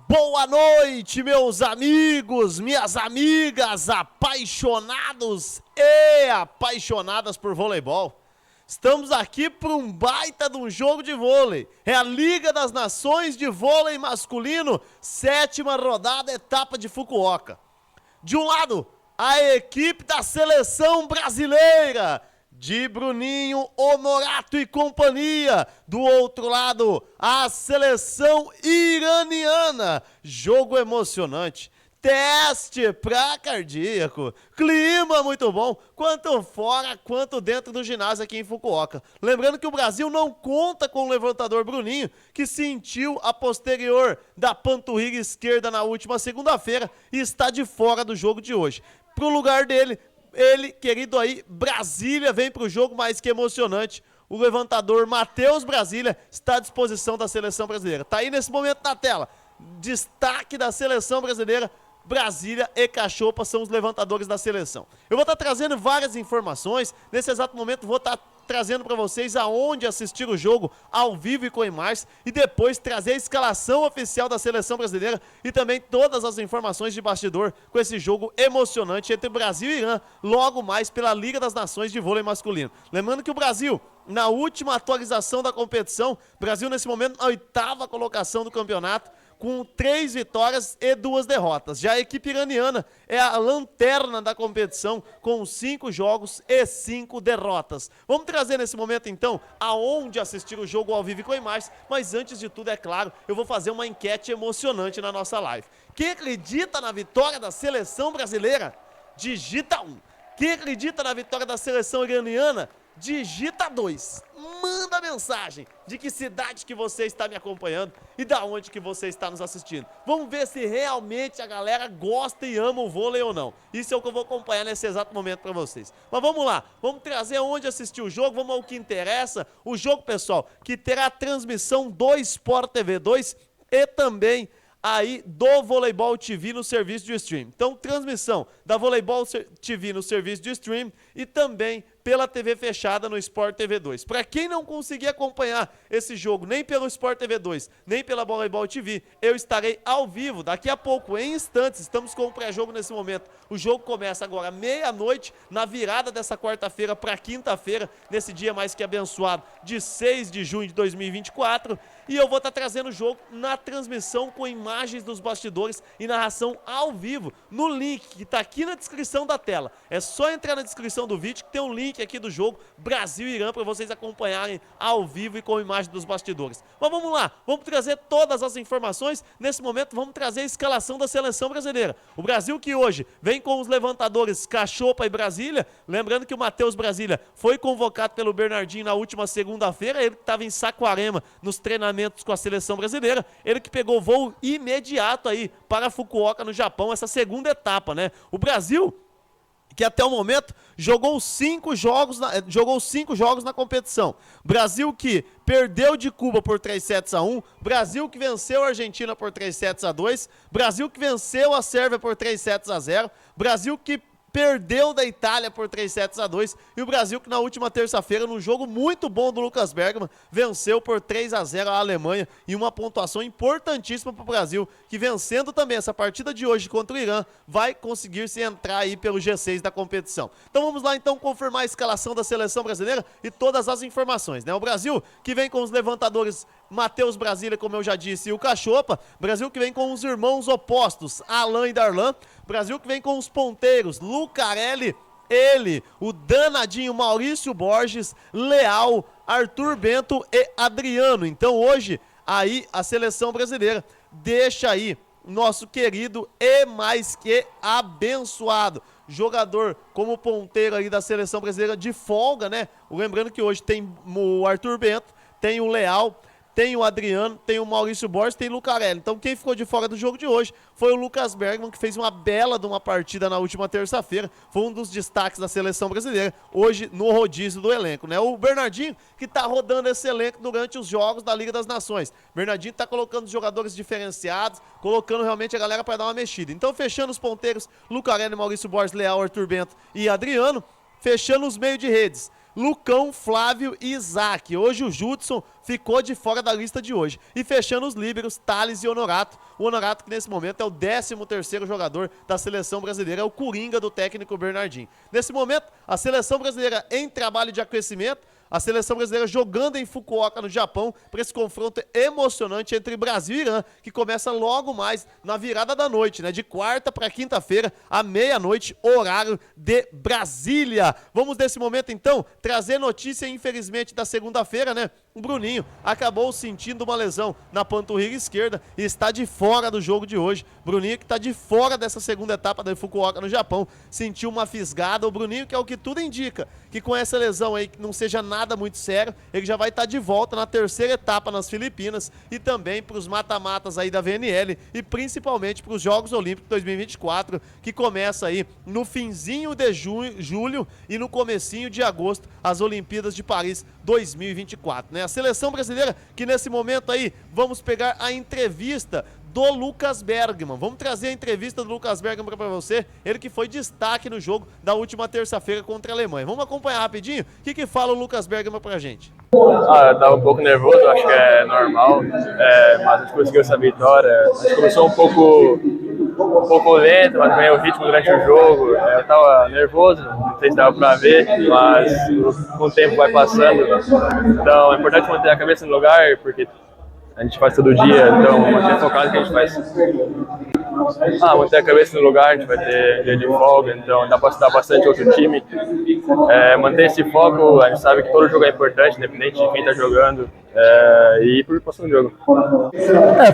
Boa noite, meus amigos, minhas amigas, apaixonados e apaixonadas por voleibol. Estamos aqui para um baita de um jogo de vôlei. É a Liga das Nações de Vôlei Masculino, 7ª rodada, etapa de Fukuoka. De um lado, a equipe da seleção brasileira, de Bruninho, Honorato e companhia. Do outro lado, a seleção iraniana. Jogo emocionante. Teste pra cardíaco. Clima muito bom, quanto fora, quanto dentro do ginásio aqui em Fukuoka. Lembrando que o Brasil não conta com o levantador Bruninho, que sentiu a posterior da panturrilha esquerda na última segunda-feira e está de fora do jogo de hoje. Pro lugar dele, ele, querido aí, Brasília, vem pro jogo mais que emocionante. O levantador Matheus Brasília está à disposição da seleção brasileira. Tá aí nesse momento na tela. Destaque da seleção brasileira. Brasília e Cachopa são os levantadores da seleção. Eu vou estar trazendo várias informações. Nesse exato momento vou estar trazendo para vocês aonde assistir o jogo ao vivo e com imagens, e depois trazer a escalação oficial da seleção brasileira e também todas as informações de bastidor com esse jogo emocionante entre Brasil e Irã, logo mais pela Liga das Nações de Vôlei Masculino. Lembrando que o Brasil, na última atualização da competição, Brasil nesse momento na 8ª colocação do campeonato, com 3 vitórias e 2 derrotas. Já a equipe iraniana é a lanterna da competição, com 5 jogos e 5 derrotas. Vamos trazer nesse momento, então, aonde assistir o jogo ao vivo e com imagens, mas antes de tudo, é claro, eu vou fazer uma enquete emocionante na nossa live. Quem acredita na vitória da seleção brasileira, digita 1. Quem acredita na vitória da seleção iraniana, digita 2. Manda mensagem de que cidade que você está me acompanhando e da onde que você está nos assistindo. Vamos ver se realmente a galera gosta e ama o vôlei ou não. Isso é o que eu vou acompanhar nesse exato momento para vocês. Mas vamos lá, vamos trazer onde assistir o jogo, vamos ao que interessa. O jogo, pessoal, que terá transmissão do Sport TV 2 e também aí do Voleibol TV no serviço de stream. Então, transmissão da Voleibol TV no serviço de stream e também pela TV fechada no Sport TV 2. Para quem não conseguir acompanhar esse jogo nem pelo Sport TV 2, nem pela Voleibol TV, eu estarei ao vivo daqui a pouco, em instantes. Estamos com o pré-jogo nesse momento. O jogo começa agora meia-noite, na virada dessa quarta-feira para quinta-feira, nesse dia mais que abençoado, de 6 de junho de 2024. E eu vou estar trazendo o jogo na transmissão com imagens dos bastidores e narração ao vivo, no link que está aqui na descrição da tela. É só entrar na descrição do vídeo que tem um link aqui do jogo Brasil e Irã para vocês acompanharem ao vivo e com imagem dos bastidores. Mas vamos lá, vamos trazer todas as informações. Nesse momento vamos trazer a escalação da seleção brasileira. O Brasil que hoje vem com os levantadores Cachopa e Brasília, lembrando que o Matheus Brasília foi convocado pelo Bernardinho na última segunda-feira, ele que estava em Saquarema nos treinamentos com a seleção brasileira, ele que pegou voo imediato aí para Fukuoka no Japão, essa segunda etapa, né? O Brasil, que até o momento jogou 5 jogos na competição. Brasil que perdeu de Cuba por 3-1, Brasil que venceu a Argentina por 3-2, Brasil que venceu a Sérvia por 3-0, Brasil que perdeu da Itália por 3-2 e o Brasil que na última terça-feira, num jogo muito bom do Lucas Bergman, venceu por 3-0 a Alemanha e uma pontuação importantíssima para o Brasil, que vencendo também essa partida de hoje contra o Irã, vai conseguir se entrar aí pelo G6 da competição. Então vamos lá então confirmar a escalação da seleção brasileira e todas as informações, né? O Brasil que vem com os levantadores Matheus Brasília, como eu já disse, e o Cachopa. Brasil que vem com os irmãos opostos, Alan e Darlan. Brasil que vem com os ponteiros, Lucarelli, ele, o danadinho Maurício Borges, Leal, Arthur Bento e Adriano. Então hoje, aí a seleção brasileira deixa aí nosso querido e mais que abençoado jogador como ponteiro aí da seleção brasileira de folga, né? Lembrando que hoje tem o Arthur Bento, tem o Leal, tem o Adriano, tem o Maurício Borges, tem o Lucarelli. Então quem ficou de fora do jogo de hoje foi o Lucas Bergman, que fez uma bela de uma partida na última terça-feira. Foi um dos destaques da seleção brasileira, hoje no rodízio do elenco, né? O Bernardinho, que tá rodando esse elenco durante os jogos da Liga das Nações. Bernardinho tá colocando jogadores diferenciados, colocando realmente a galera para dar uma mexida. Então fechando os ponteiros, Lucarelli, Maurício Borges, Leal, Arthur Bento e Adriano. Fechando os meios de redes, Lucão, Flávio e Isaac. Hoje o Judson ficou de fora da lista de hoje. E fechando os líberos, Thales e Honorato. O Honorato que nesse momento é o 13º jogador da seleção brasileira, é o coringa do técnico Bernardinho. Nesse momento, a seleção brasileira em trabalho de aquecimento, a seleção brasileira jogando em Fukuoka, no Japão, para esse confronto emocionante entre Brasil e Irã, que começa logo mais na virada da noite, né? De quarta para quinta-feira, à meia-noite, horário de Brasília. Vamos nesse momento, então, trazer notícia, infelizmente, da segunda-feira, né? O Bruninho acabou sentindo uma lesão na panturrilha esquerda e está de fora do jogo de hoje. Bruninho que está de fora dessa segunda etapa da Fukuoka, no Japão, sentiu uma fisgada. O Bruninho, que é o que tudo indica, que com essa lesão aí, que não seja nada muito sério, ele já vai estar de volta na terceira etapa nas Filipinas e também para os mata-matas aí da VNL e principalmente para os Jogos Olímpicos 2024, que começa aí no finzinho de julho e no comecinho de agosto, as Olimpíadas de Paris 2024, né? A seleção brasileira que nesse momento aí, vamos pegar a entrevista do Lucas Bergman. Vamos trazer a entrevista do Lucas Bergman para você, ele que foi destaque no jogo da última terça-feira contra a Alemanha. Vamos acompanhar rapidinho o que fala o Lucas Bergman pra gente. Eu tava um pouco nervoso, acho que é normal, mas a gente conseguiu essa vitória. A gente começou um pouco lento, mas ganhou o ritmo durante o jogo. Eu tava nervoso, não sei se dava pra ver, mas com o tempo vai passando. Então é importante manter a cabeça no lugar, porque a gente faz todo dia, então manter focado no que a gente faz. Manter a cabeça no lugar, a gente vai ter dia de folga, então dá pra estudar bastante outro time. Manter esse foco, a gente sabe que todo jogo é importante, independente de quem tá jogando. E ir por próximo jogo.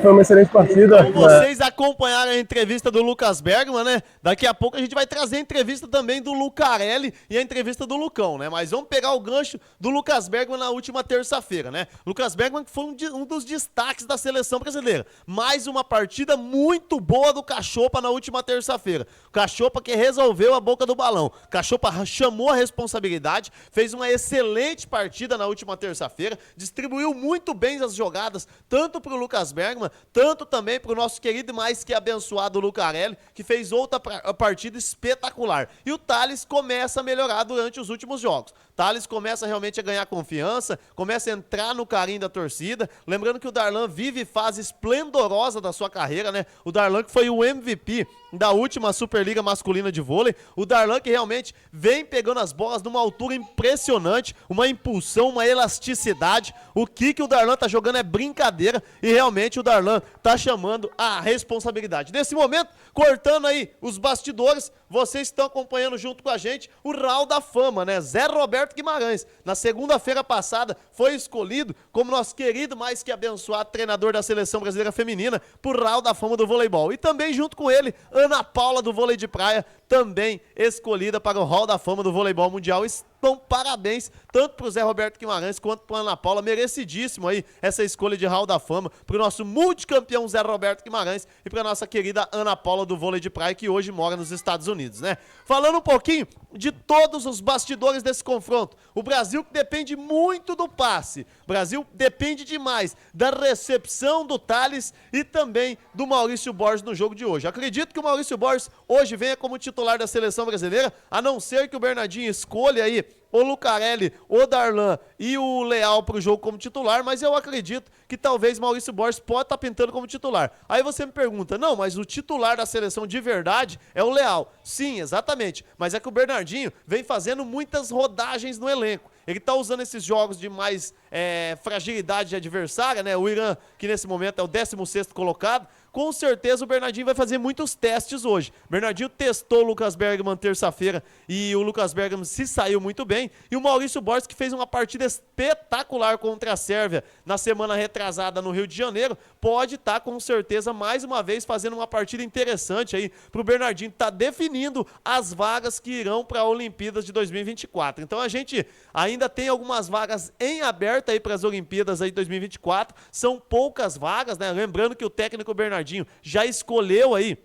Foi uma excelente partida. Vocês acompanharam a entrevista do Lucas Bergman, né? Daqui a pouco a gente vai trazer a entrevista também do Lucarelli e a entrevista do Lucão, né? Mas vamos pegar o gancho do Lucas Bergman na última terça-feira, né? Lucas Bergman que foi um dos destaques da seleção brasileira. Mais uma partida muito boa do Cachopa na última terça-feira. O Cachopa que resolveu a boca do balão. O Cachopa chamou a responsabilidade, fez uma excelente partida na última terça-feira, distribuiu muito bem as jogadas, tanto para o Lucas Bergman, tanto também para o nosso querido e mais que abençoado Lucarelli, que fez outra partida espetacular. E o Thales começa a melhorar durante os últimos jogos. Thales começa realmente a ganhar confiança, começa a entrar no carinho da torcida. Lembrando que o Darlan vive fase esplendorosa da sua carreira, né? O Darlan que foi o MVP da última Superliga Masculina de Vôlei. O Darlan que realmente vem pegando as bolas numa altura impressionante, uma impulsão, uma elasticidade. O que o Darlan tá jogando é brincadeira e realmente o Darlan tá chamando a responsabilidade. Nesse momento, cortando aí os bastidores, vocês estão acompanhando junto com a gente o Hall da Fama, né? Zé Roberto Guimarães, na segunda-feira passada, foi escolhido como nosso querido, mais que abençoado treinador da Seleção Brasileira Feminina por Hall da Fama do voleibol. E também junto com ele, Ana Paula do vôlei de praia, também escolhida para o Hall da Fama do voleibol mundial. Então, parabéns tanto para o Zé Roberto Guimarães quanto para a Ana Paula, merecidíssimo aí essa escolha de Hall da Fama para o nosso multicampeão Zé Roberto Guimarães e para a nossa querida Ana Paula do vôlei de praia, que hoje mora nos Estados Unidos, né? Falando um pouquinho de todos os bastidores desse confronto, o Brasil que depende muito do passe, o Brasil depende demais da recepção do Thales e também do Maurício Borges no jogo de hoje. Acredito que o Maurício Borges hoje venha como titular da seleção brasileira, a não ser que o Bernardinho escolha aí o Lucarelli, o Darlan e o Leal para o jogo como titular, mas eu acredito que talvez Maurício Borges pode estar pintando como titular. Aí você me pergunta, não, mas o titular da seleção de verdade é o Leal. Sim, exatamente, mas é que o Bernardinho vem fazendo muitas rodagens no elenco. Ele tá usando esses jogos de mais fragilidade adversária, né? O Irã, que nesse momento é o 16º colocado, com certeza o Bernardinho vai fazer muitos testes hoje. Bernardinho testou o Lucas Bergman terça-feira e o Lucas Bergman se saiu muito bem. E o Maurício Borges, que fez uma partida espetacular contra a Sérvia na semana retrasada no Rio de Janeiro, pode estar com certeza mais uma vez fazendo uma partida interessante aí pro Bernardinho tá definindo as vagas que irão para a Olimpíadas de 2024. Então a gente ainda tem algumas vagas em aberto aí para as Olimpíadas aí de 2024. São poucas vagas, né? Lembrando que o técnico Bernardinho já escolheu aí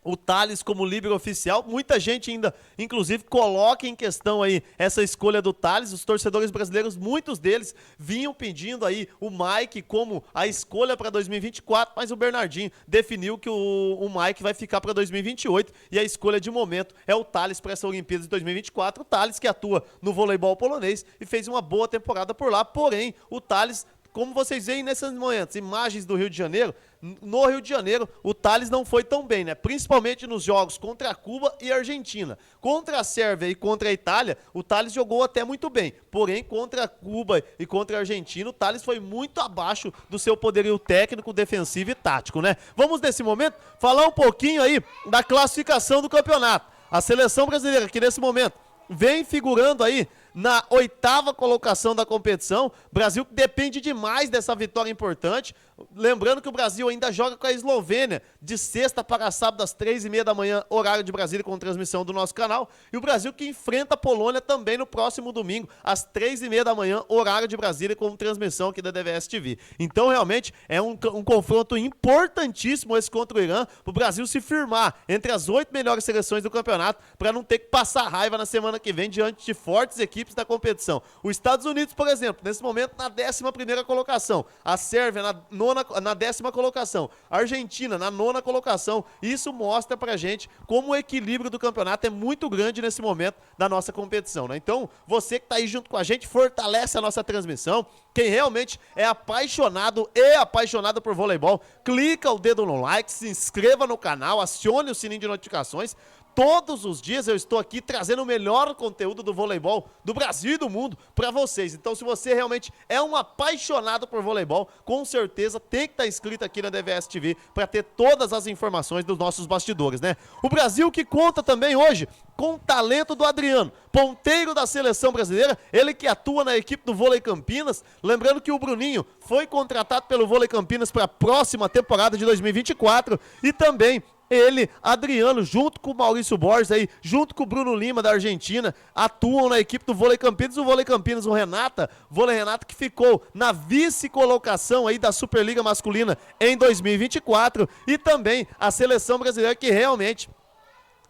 o Thales como líbero oficial. Muita gente ainda, inclusive, coloca em questão aí essa escolha do Thales. Os torcedores brasileiros, muitos deles, vinham pedindo aí o Mike como a escolha para 2024, mas o Bernardinho definiu que o Mike vai ficar para 2028 e a escolha de momento é o Thales para essa Olimpíada de 2024. O Thales que atua no voleibol polonês e fez uma boa temporada por lá, porém, o Thales, como vocês veem nesses momentos, imagens do Rio de Janeiro, no Rio de Janeiro, o Thales não foi tão bem, né? Principalmente nos jogos contra a Cuba e a Argentina. Contra a Sérvia e contra a Itália, o Thales jogou até muito bem. Porém, contra a Cuba e contra a Argentina, o Thales foi muito abaixo do seu poderio técnico, defensivo e tático, né? Vamos, nesse momento, falar um pouquinho aí da classificação do campeonato. A seleção brasileira, que nesse momento vem figurando aí na 8ª colocação da competição. Brasil que depende demais dessa vitória importante. Lembrando que o Brasil ainda joga com a Eslovênia de sexta para sábado às 3h30 da manhã, horário de Brasília, com transmissão do nosso canal. E o Brasil que enfrenta a Polônia também no próximo domingo, às 3h30 da manhã, horário de Brasília, com transmissão aqui da DVS TV. Então, realmente, é um confronto importantíssimo esse contra o Irã, para o Brasil se firmar entre as 8 melhores seleções do campeonato, para não ter que passar raiva na semana que vem diante de fortes equipes da competição. Os Estados Unidos, por exemplo, nesse momento na 11ª colocação, a Sérvia na 10ª colocação, a Argentina na 9ª colocação. Isso mostra pra gente como o equilíbrio do campeonato é muito grande nesse momento da nossa competição, né? Então, você que tá aí junto com a gente, fortalece a nossa transmissão. Quem realmente é apaixonado e apaixonada por voleibol, clica o dedo no like, se inscreva no canal, acione o sininho de notificações. Todos os dias eu estou aqui trazendo o melhor conteúdo do voleibol do Brasil e do mundo para vocês. Então, se você realmente é um apaixonado por voleibol, com certeza tem que estar inscrito aqui na DVS TV para ter todas as informações dos nossos bastidores, né? O Brasil que conta também hoje com o talento do Adriano, ponteiro da seleção brasileira, ele que atua na equipe do Vôlei Campinas. Lembrando que o Bruninho foi contratado pelo Vôlei Campinas para a próxima temporada de 2024 e também ele, Adriano, junto com o Maurício Borges aí, junto com o Bruno Lima da Argentina, atuam na equipe do Vôlei Campinas. O Vôlei Campinas, o Vôlei Renata, que ficou na vice-colocação aí da Superliga Masculina em 2024, e também a seleção brasileira que realmente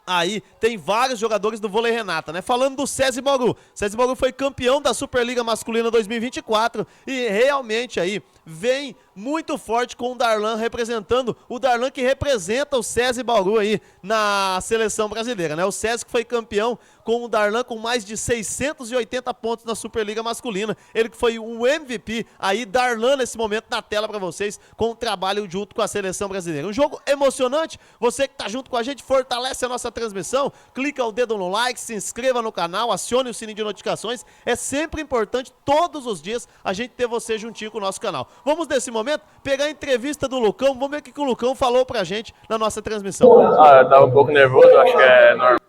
aí tem vários jogadores do Vôlei Renata, né? Falando do SESI Bauru. SESI Bauru foi campeão da Superliga Masculina 2024 e realmente aí vem muito forte com o Darlan representando, o Darlan que representa o SESI Bauru aí na seleção brasileira, né? O SESI que foi campeão com o Darlan com mais de 680 pontos na Superliga Masculina. Ele que foi o MVP aí, Darlan nesse momento na tela pra vocês, com o trabalho junto com a seleção brasileira. Um jogo emocionante, você que tá junto com a gente, fortalece a nossa transmissão, clica o dedo no like, se inscreva no canal, acione o sininho de notificações. É sempre importante, todos os dias, a gente ter você juntinho com o nosso canal. Vamos, nesse momento, pegar a entrevista do Lucão, vamos ver o que o Lucão falou pra gente na nossa transmissão. Eu tava um pouco nervoso, acho que é normal.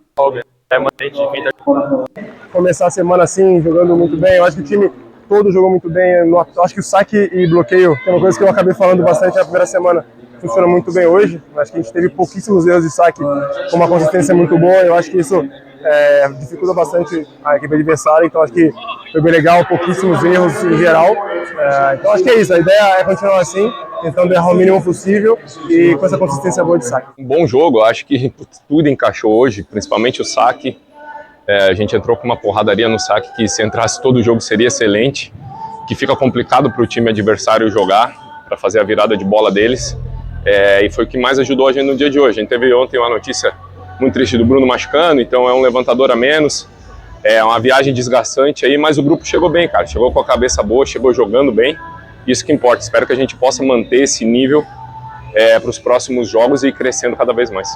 Começar a semana assim, jogando muito bem. Eu acho que o time todo jogou muito bem. Eu acho que o saque e bloqueio, que é uma coisa que eu acabei falando bastante na primeira semana, funciona muito bem hoje. Eu acho que a gente teve pouquíssimos erros de saque com uma consistência muito boa. Eu acho que isso dificulta bastante a equipe adversária. Então acho que foi bem legal, pouquíssimos erros em geral. Então acho que é isso. A ideia é continuar assim, tentando errar o mínimo possível e com essa consistência boa de saque. Um bom jogo, acho que tudo encaixou hoje, principalmente o saque. A gente entrou com uma porradaria no saque que, se entrasse todo o jogo, seria excelente, que fica complicado para o time adversário jogar, para fazer a virada de bola deles. E foi o que mais ajudou a gente no dia de hoje. A gente teve ontem uma notícia muito triste do Bruno machucando, então é um levantador a menos. É uma viagem desgastante aí, mas o grupo chegou bem, cara. Chegou com a cabeça boa, chegou jogando bem. Isso que importa. Espero que a gente possa manter esse nível para os próximos jogos e ir crescendo cada vez mais.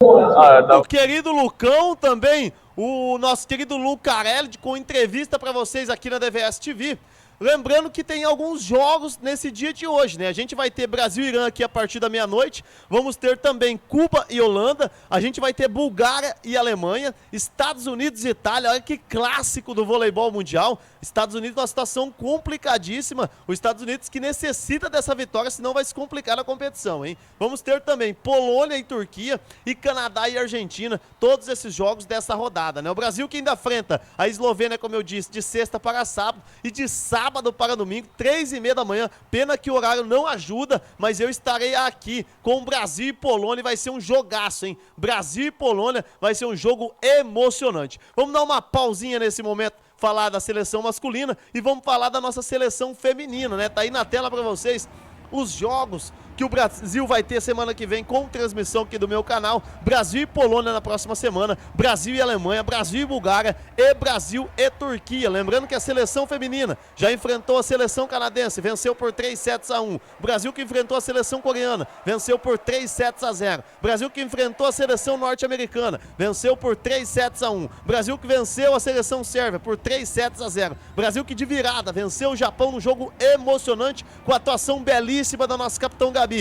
O querido Lucão também, o nosso querido Lucarelli, com entrevista para vocês aqui na DVS TV. Lembrando que tem alguns jogos nesse dia de hoje, né? A gente vai ter Brasil e Irã aqui a partir da meia-noite. Vamos ter também Cuba e Holanda. A gente vai ter Bulgária e Alemanha. Estados Unidos e Itália. Olha que clássico do voleibol mundial. Estados Unidos numa situação complicadíssima. Os Estados Unidos que necessita dessa vitória, senão vai se complicar na competição, hein? Vamos ter também Polônia e Turquia e Canadá e Argentina. Todos esses jogos dessa rodada, né? O Brasil que ainda enfrenta a Eslovênia, como eu disse, de sexta para sábado. E de sábado sábado para domingo, 3h30 da manhã. Pena que o horário não ajuda, mas eu estarei aqui com Brasil e Polônia e vai ser um jogaço, hein? Brasil e Polônia vai ser um jogo emocionante. Vamos dar uma pausinha nesse momento, falar da seleção masculina e vamos falar da nossa seleção feminina, né? Tá aí na tela para vocês os jogos que o Brasil vai ter semana que vem com transmissão aqui do meu canal. Brasil e Polônia na próxima semana, Brasil e Alemanha, Brasil e Bulgária e Brasil e Turquia. Lembrando que a seleção feminina já enfrentou a seleção canadense, venceu por 3-1. Brasil que enfrentou a seleção coreana, venceu por 3-0. Brasil que enfrentou a seleção norte-americana, venceu por 3-1. Brasil que venceu a seleção sérvia por 3-0. Brasil que de virada venceu o Japão num jogo emocionante com a atuação belíssima da nossa capitão Gabi.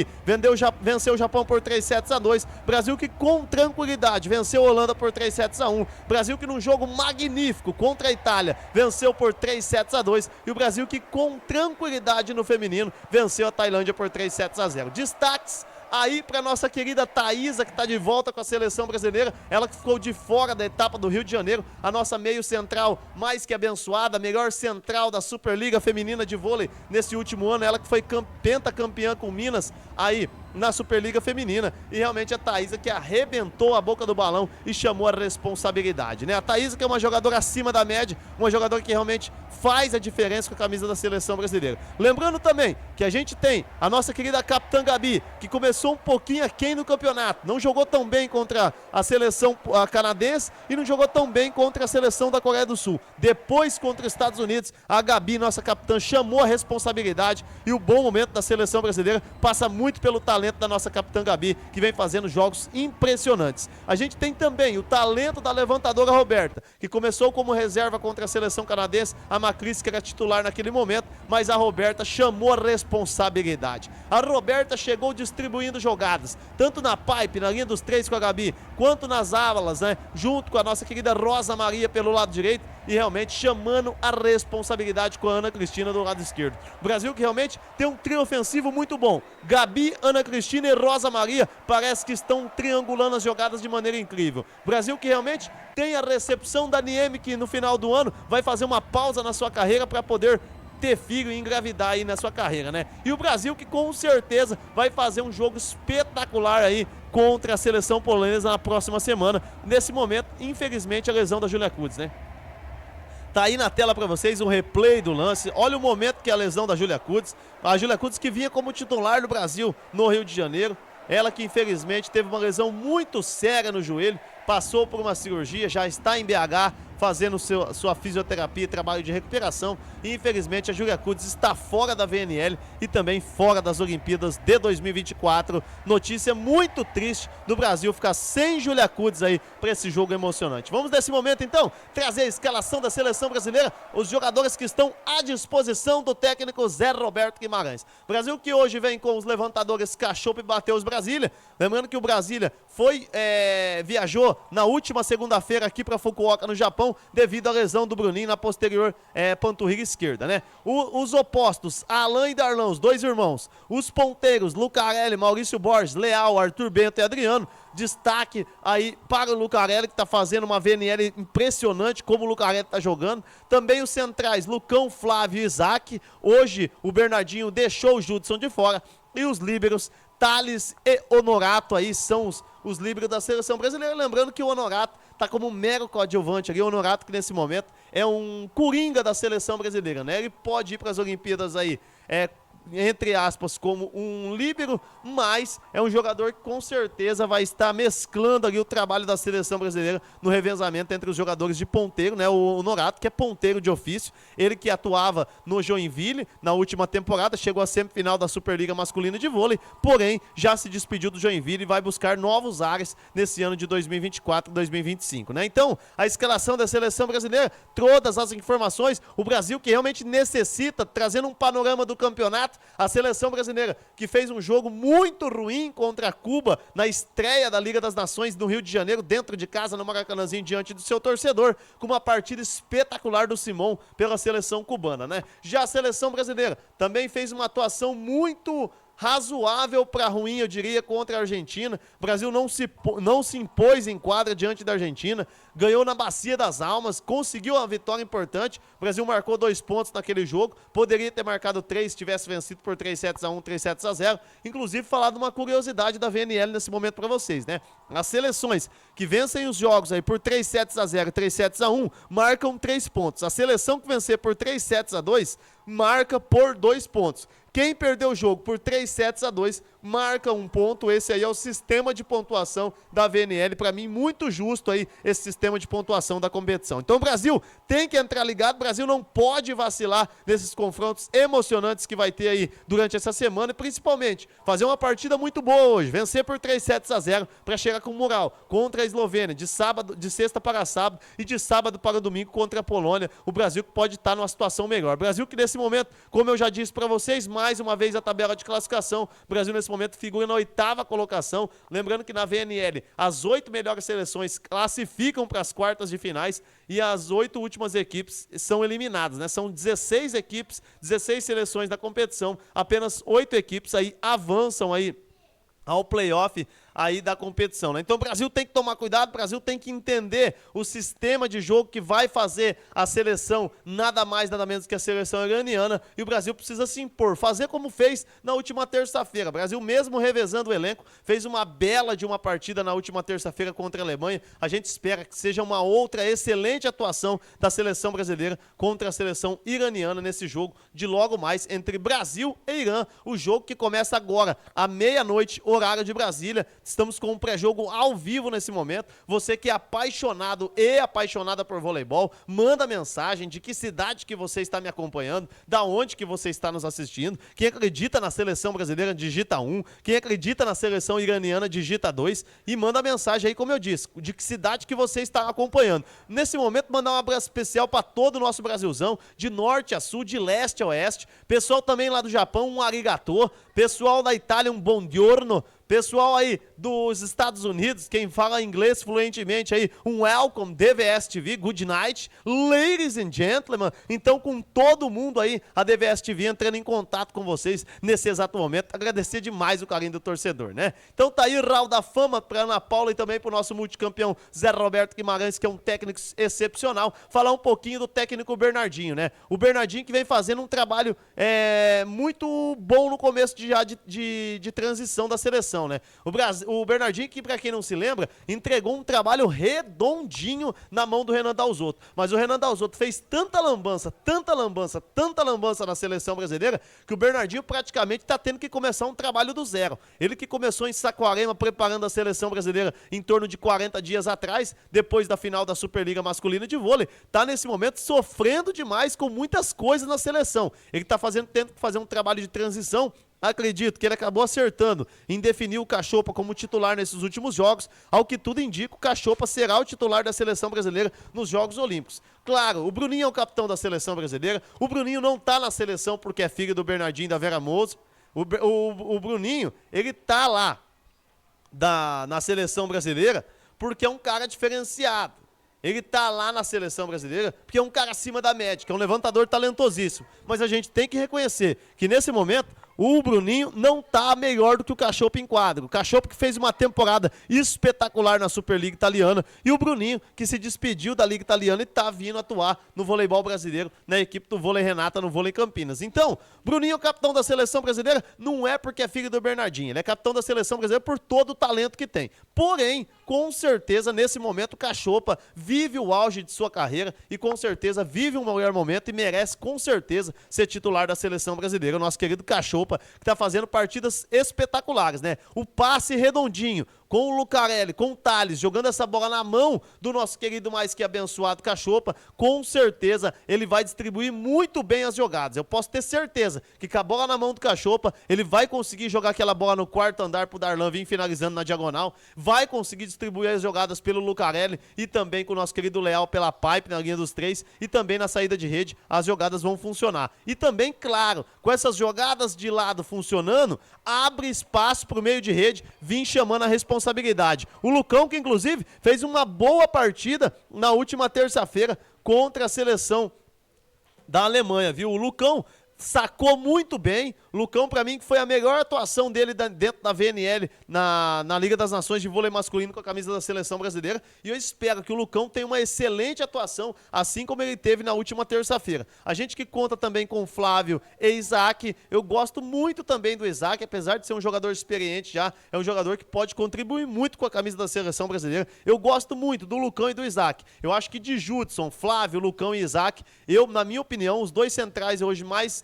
Venceu o Japão por 3-2. Brasil que com tranquilidade venceu a Holanda por 3-1. Brasil que num jogo magnífico contra a Itália venceu por 3-2. E o Brasil que com tranquilidade no feminino venceu a Tailândia por 3-0. Destaques aí para nossa querida Thaísa, que está de volta com a seleção brasileira, ela que ficou de fora da etapa do Rio de Janeiro, a nossa meio central mais que abençoada, a melhor central da Superliga Feminina de Vôlei nesse último ano, ela que foi pentacampeã com Minas aí na Superliga Feminina, e realmente a Thaísa que arrebentou a boca do balão e chamou a responsabilidade, né? A Thaísa que é uma jogadora acima da média, uma jogadora que realmente faz a diferença com a camisa da seleção brasileira. Lembrando também que a gente tem a nossa querida capitã Gabi, que começou um pouquinho aquém no campeonato, não jogou tão bem contra a seleção canadense e não jogou tão bem contra a seleção da Coreia do Sul. Depois, contra os Estados Unidos, a Gabi, nossa capitã, chamou a responsabilidade, e o bom momento da seleção brasileira passa muito pelo talento da nossa capitã Gabi, que vem fazendo jogos impressionantes. A gente tem também o talento da levantadora Roberta, que começou como reserva contra a seleção canadense, a Macris que era titular naquele momento, mas a Roberta chamou a responsabilidade. A Roberta chegou distribuindo jogadas, tanto na pipe, na linha dos três com a Gabi, quanto nas alas, né, junto com a nossa querida Rosa Maria pelo lado direito, e realmente chamando a responsabilidade com a Ana Cristina do lado esquerdo. O Brasil que realmente tem um trio ofensivo muito bom. Gabi, Ana Cristina e Rosa Maria parece que estão triangulando as jogadas de maneira incrível. O Brasil que realmente tem a recepção da Nieme, que no final do ano vai fazer uma pausa na sua carreira para poder ter filho e engravidar aí na sua carreira, né? E o Brasil que com certeza vai fazer um jogo espetacular aí contra a seleção polonesa na próxima semana. Nesse momento, infelizmente, a lesão da Julia Kudz, né? Tá aí na tela para vocês um replay do lance. Olha o momento que é a lesão da Julia Kudz. A Julia Kudz que vinha como titular do Brasil no Rio de Janeiro. Ela que infelizmente teve uma lesão muito séria no joelho, passou por uma cirurgia, já está em BH fazendo sua fisioterapia e trabalho de recuperação. E infelizmente a Julia Kudz está fora da VNL e também fora das Olimpíadas de 2024. Notícia muito triste do Brasil ficar sem Julia Kudz aí para esse jogo emocionante. Vamos nesse momento então trazer a escalação da seleção brasileira, os jogadores que estão à disposição do técnico Zé Roberto Guimarães. Brasil que hoje vem com os levantadores Cachopo e Matheus Brasília. Lembrando que o Brasília viajou na última segunda-feira aqui para Fukuoka, no Japão, devido à lesão do Bruninho na posterior panturrilha esquerda, né? Os opostos, Alan e Darlão, os dois irmãos. Os ponteiros, Lucarelli, Maurício Borges, Leal, Arthur Bento e Adriano. Destaque aí para o Lucarelli, que está fazendo uma VNL impressionante, como o Lucarelli está jogando. Também os centrais, Lucão, Flávio e Isaac. Hoje o Bernardinho deixou o Judson de fora. E os líberos, Thales e Honorato aí são os líberos da seleção brasileira. Lembrando que o Honorato está como um mero coadjuvante ali. O Honorato que nesse momento é um coringa da seleção brasileira, né? Ele pode ir para as Olimpíadas aí, entre aspas, como um líbero, mas é um jogador que com certeza vai estar mesclando ali o trabalho da seleção brasileira no revezamento entre os jogadores de ponteiro, né? O Honorato, que é ponteiro de ofício, ele que atuava no Joinville na última temporada, chegou à semifinal da Superliga Masculina de Vôlei, porém já se despediu do Joinville e vai buscar novos ares nesse ano de 2024 e 2025, né? Então, a escalação da seleção brasileira, todas as informações, o Brasil que realmente necessita, trazendo um panorama do campeonato. A seleção brasileira que fez um jogo muito ruim contra Cuba na estreia da Liga das Nações no Rio de Janeiro, dentro de casa, no Maracanãzinho, diante do seu torcedor, com uma partida espetacular do Simão pela seleção cubana, né? Já a seleção brasileira também fez uma atuação muito razoável para ruim, eu diria, contra a Argentina. O Brasil não se impôs em quadra diante da Argentina, ganhou na Bacia das Almas, conseguiu uma vitória importante. O Brasil marcou 2 pontos naquele jogo, poderia ter marcado 3 se tivesse vencido por 3-1, 3-0. Inclusive, falar de uma curiosidade da VNL nesse momento para vocês, né? As seleções que vencem os jogos aí por 3-0, 3-1, marcam 3 pontos. A seleção que vencer por 3-2 marca por 2 pontos. Quem perdeu o jogo por 3-2 marca 1 ponto. Esse aí é o sistema de pontuação da VNL. Para mim, muito justo aí esse sistema de pontuação da competição. Então o Brasil tem que entrar ligado. O Brasil não pode vacilar nesses confrontos emocionantes que vai ter aí durante essa semana. E principalmente fazer uma partida muito boa hoje. Vencer por 3-0 para chegar com moral contra a Eslovênia. De sexta para sábado e de sábado para domingo contra a Polônia. O Brasil que pode estar numa situação melhor. O Brasil que nesse momento, como eu já disse para vocês, mais uma vez a tabela de classificação. O Brasil nesse momento figura na 8ª colocação. Lembrando que na VNL as 8 melhores seleções classificam para as quartas de finais e as 8 últimas equipes são eliminadas, né? São 16 equipes, 16 seleções da competição. Apenas 8 equipes aí avançam aí ao playoff aí da competição, né? Então o Brasil tem que tomar cuidado, o Brasil tem que entender o sistema de jogo que vai fazer a seleção nada mais, nada menos que a seleção iraniana, e o Brasil precisa se impor, fazer como fez na última terça-feira. O Brasil, mesmo revezando o elenco, fez uma bela de uma partida na última terça-feira contra a Alemanha. A gente espera que seja uma outra excelente atuação da seleção brasileira contra a seleção iraniana nesse jogo de logo mais entre Brasil e Irã, o jogo que começa agora, à meia-noite, horário de Brasília. Estamos com um pré-jogo ao vivo nesse momento. Você que é apaixonado e apaixonada por voleibol, manda mensagem de que cidade que você está me acompanhando, da onde que você está nos assistindo. Quem acredita na seleção brasileira, digita 1. Quem acredita na seleção iraniana, digita 2. E manda mensagem aí, como eu disse, de que cidade que você está acompanhando. Nesse momento, mandar um abraço especial para todo o nosso Brasilzão, de norte a sul, de leste a oeste. Pessoal também lá do Japão, um arigatô. Pessoal da Itália, um buongiorno. Pessoal aí dos Estados Unidos, quem fala inglês fluentemente aí, um welcome, DVS TV, good night, ladies and gentlemen. Então, com todo mundo aí, a DVS TV entrando em contato com vocês nesse exato momento. Agradecer demais o carinho do torcedor, né? Então tá aí, Raul da Fama pra Ana Paula e também pro nosso multicampeão Zé Roberto Guimarães, que é um técnico excepcional. Falar um pouquinho do técnico Bernardinho, né? O Bernardinho que vem fazendo um trabalho muito bom no começo de transição da seleção, né? O Bernardinho, que pra quem não se lembra, entregou um trabalho redondinho na mão do Renan Dalzotto. Mas o Renan Dalzotto fez tanta lambança na seleção brasileira, que o Bernardinho praticamente tá tendo que começar um trabalho do zero. Ele que começou em Saquarema preparando a seleção brasileira em torno de 40 dias atrás, depois da final da Superliga Masculina de Vôlei, tá nesse momento sofrendo demais com muitas coisas na seleção. Ele tá tendo que fazer um trabalho de transição. Acredito que ele acabou acertando em definir o Cachopa como titular nesses últimos jogos. Ao que tudo indica, o Cachopa será o titular da seleção brasileira nos Jogos Olímpicos. Claro, o Bruninho é o capitão da seleção brasileira. O Bruninho não tá na seleção porque é filho do Bernardinho e da Vera Mozo. O Bruninho, ele tá lá na seleção brasileira porque é um cara diferenciado. Ele tá lá na seleção brasileira porque é um cara acima da média, é um levantador talentosíssimo. Mas a gente tem que reconhecer que nesse momento o Bruninho não tá melhor do que o Cachopa em quadro. O Cachopa que fez uma temporada espetacular na Superliga Italiana e o Bruninho que se despediu da Liga Italiana e tá vindo atuar no voleibol brasileiro, na equipe do Vôlei Renata, no Vôlei Campinas. Então, Bruninho, capitão da seleção brasileira, não é porque é filho do Bernardinho, ele é capitão da seleção brasileira por todo o talento que tem. Porém, com certeza, nesse momento, o Cachopa vive o auge de sua carreira e com certeza vive um melhor momento e merece, com certeza, ser titular da seleção brasileira. O nosso querido Cachopa, que tá fazendo partidas espetaculares, né? O passe redondinho, com o Lucarelli, com o Thales, jogando essa bola na mão do nosso querido mais que abençoado Cachopa, com certeza ele vai distribuir muito bem as jogadas. Eu posso ter certeza que com a bola na mão do Cachopa, ele vai conseguir jogar aquela bola no quarto andar pro Darlan vir finalizando na diagonal, vai conseguir distribuir as jogadas pelo Lucarelli e também com o nosso querido Leal pela pipe na linha dos 3 e também na saída de rede, as jogadas vão funcionar. E também, claro, com essas jogadas de lado funcionando, abre espaço pro meio de rede, vir chamando a responsabilidade. O Lucão, que inclusive fez uma boa partida na última terça-feira contra a seleção da Alemanha, viu? O Lucão sacou muito bem, Lucão, pra mim, que foi a melhor atuação dele dentro da VNL na Liga das Nações de vôlei masculino com a camisa da seleção brasileira. E eu espero que o Lucão tenha uma excelente atuação, assim como ele teve na última terça-feira. A gente que conta também com o Flávio e Isaac, eu gosto muito também do Isaac, apesar de ser um jogador experiente já, é um jogador que pode contribuir muito com a camisa da seleção brasileira. Eu gosto muito do Lucão e do Isaac. Eu acho que de Judson, Flávio, Lucão e Isaac, na minha opinião, os dois centrais hoje mais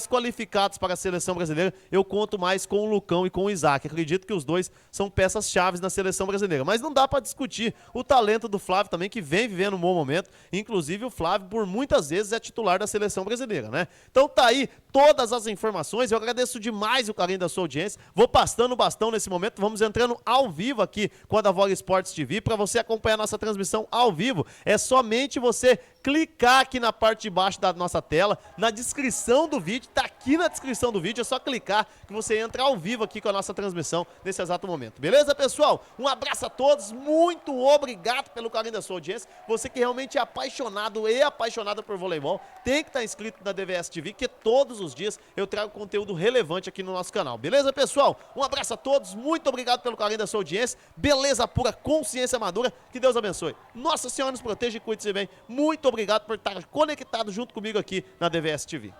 qualificados para a seleção brasileira, eu conto mais com o Lucão e com o Isaac. Acredito que os dois são peças-chave na seleção brasileira. Mas não dá para discutir o talento do Flávio também, que vem vivendo um bom momento. Inclusive, o Flávio, por muitas vezes, é titular da seleção brasileira, né? Então tá aí todas as informações. Eu agradeço demais o carinho da sua audiência. Vou passando o bastão nesse momento. Vamos entrando ao vivo aqui com a Davog Sports TV. Para você acompanhar a nossa transmissão ao vivo, é somente você clicar aqui na parte de baixo da nossa tela, na descrição do vídeo, tá aqui na descrição do vídeo, é só clicar que você entra ao vivo aqui com a nossa transmissão nesse exato momento. Beleza, pessoal? Um abraço a todos, muito obrigado pelo carinho da sua audiência. Você que realmente é apaixonado e apaixonada por voleibol, tem que estar inscrito na DVS TV, que todos os dias eu trago conteúdo relevante aqui no nosso canal. Beleza, pessoal? Um abraço a todos, muito obrigado pelo carinho da sua audiência. Beleza pura, consciência madura, que Deus abençoe. Nossa Senhora nos proteja e cuide-se bem. Muito obrigado por estar conectado junto comigo aqui na DVS TV.